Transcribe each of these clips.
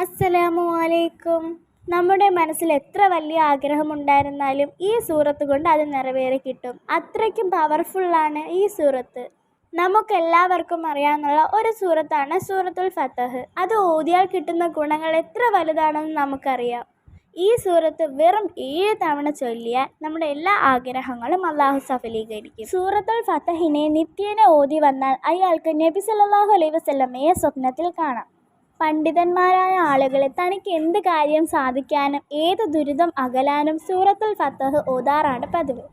അസ്സലാമു അലൈക്കും. നമ്മുടെ മനസ്സിൽ എത്ര വലിയ ആഗ്രഹമുണ്ടായിരുന്നാലും ഈ സൂറത്ത് കൊണ്ട് അത് നിറവേറി കിട്ടും. അത്രയ്ക്കും പവർഫുള്ളാണ് ഈ സൂറത്ത്. നമുക്കെല്ലാവർക്കും അറിയാവുന്ന ഒരു സൂറത്താണ് സൂറത്തുൽ ഫതഹ്. അത് ഓതിയാൽ കിട്ടുന്ന ഗുണങ്ങൾ എത്ര വലുതാണെന്ന് നമുക്കറിയാം. ഈ സൂറത്ത് വെറും 7 തവണ ചൊല്ലിയാൽ നമ്മുടെ എല്ലാ ആഗ്രഹങ്ങളും അള്ളാഹു സഫലീകരിക്കും. സൂറത്തുൽ ഫതഹിനെ നിത്യേന ഓതി വന്നാൽ അയാൾക്ക് നബി സല്ലല്ലാഹു അലൈഹി വസല്ലമയെ സ്വപ്നത്തിൽ കാണാം. പണ്ഡിതന്മാരായ ആളുകളെ തനിക്ക് എന്ത് കാര്യം സാധിക്കാനും ഏത് ദുരിതം അകലാനും സൂറത്തുൽ ഫതഹ് ഓതാറാണ് പതിവ്.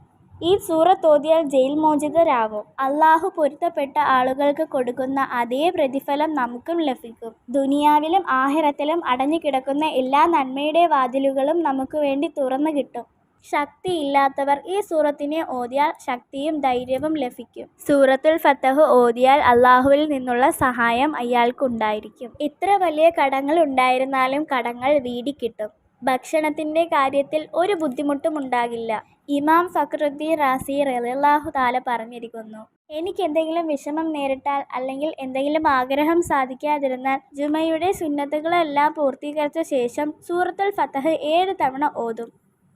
ഈ സൂറത്ത് ഓതിയാൽ ജയിൽ മോചിതരാകും. അള്ളാഹു പൊരുത്തപ്പെട്ട ആളുകൾക്ക് കൊടുക്കുന്ന അതേ പ്രതിഫലം നമുക്കും ലഭിക്കും. ദുനിയാവിലും ആഖിറത്തിലും അടഞ്ഞു കിടക്കുന്ന എല്ലാ നന്മയുടെ വാതിലുകളും നമുക്ക് വേണ്ടി തുറന്നു കിട്ടും. ശക്തിയില്ലാത്തവർ ഈ സൂറത്തിനെ ഓതിയാൽ ശക്തിയും ധൈര്യവും ലഭിക്കും. സൂറത്തുൽ ഫതഹ് ഓതിയാൽ അള്ളാഹുവിൽ നിന്നുള്ള സഹായം അയാൾക്കുണ്ടായിരിക്കും. എത്ര വലിയ കടങ്ങൾ ഉണ്ടായിരുന്നാലും കടങ്ങൾ വീടിക്കിട്ടും. ഭക്ഷണത്തിൻ്റെ കാര്യത്തിൽ ഒരു ബുദ്ധിമുട്ടും ഉണ്ടാകില്ല. ഇമാം ഫഖ്റുദ്ദീൻ റാസി റളിയല്ലാഹു തആല പറഞ്ഞിരിക്കുന്നു, എനിക്ക് എന്തെങ്കിലും വിഷമം നേരിട്ടാൽ അല്ലെങ്കിൽ എന്തെങ്കിലും ആഗ്രഹം സാധിക്കാതിരുന്നാൽ ജുമയുടെ സുന്നത്തുകളെല്ലാം പൂർത്തീകരിച്ച ശേഷം സൂറത്തുൽ ഫതഹ് 7 തവണ ഓതും.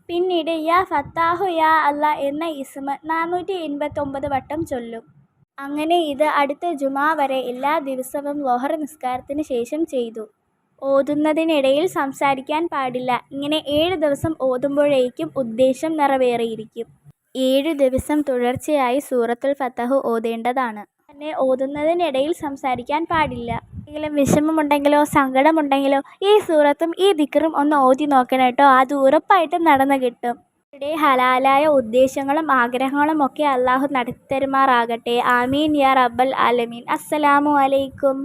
പിന്നീട് യാ ഫത്താഹു യാ അല്ലാ എന്ന ഇസ്മ 489 വട്ടം ചൊല്ലും. അങ്ങനെ ഇത് അടുത്ത ജുമാ വരെ എല്ലാ ദിവസവും ളുഹർ നിസ്കാരത്തിന് ശേഷം ചെയ്തു. ഓതുന്നതിനിടയിൽ സംസാരിക്കാൻ പാടില്ല. ഇങ്ങനെ 7 ദിവസം ഓതുമ്പോഴേക്കും ഉദ്ദേശം നിറവേറിയിരിക്കും. 7 ദിവസം തുടർച്ചയായി സൂറത്തുൽ ഫതഹ് ഓതേണ്ടതാണ്. തന്നെ ഓതുന്നതിനിടയിൽ സംസാരിക്കാൻ പാടില്ല. എന്തെങ്കിലും വിഷമമുണ്ടെങ്കിലോ സങ്കടമുണ്ടെങ്കിലോ ഈ സൂറത്തും ഈ ദിക്റും ഒന്ന് ഓതി നോക്കണം കേട്ടോ. അത് ഉറപ്പായിട്ടും നടന്നു കിട്ടും. ഇവിടെ ഹലാലായ ഉദ്ദേശങ്ങളും ആഗ്രഹങ്ങളും ഒക്കെ അള്ളാഹു നടത്തിത്തരുമാറാകട്ടെ. ആമീൻ യാ റബ്ബൽ ആലമീൻ. അസ്സലാമു അലൈക്കും.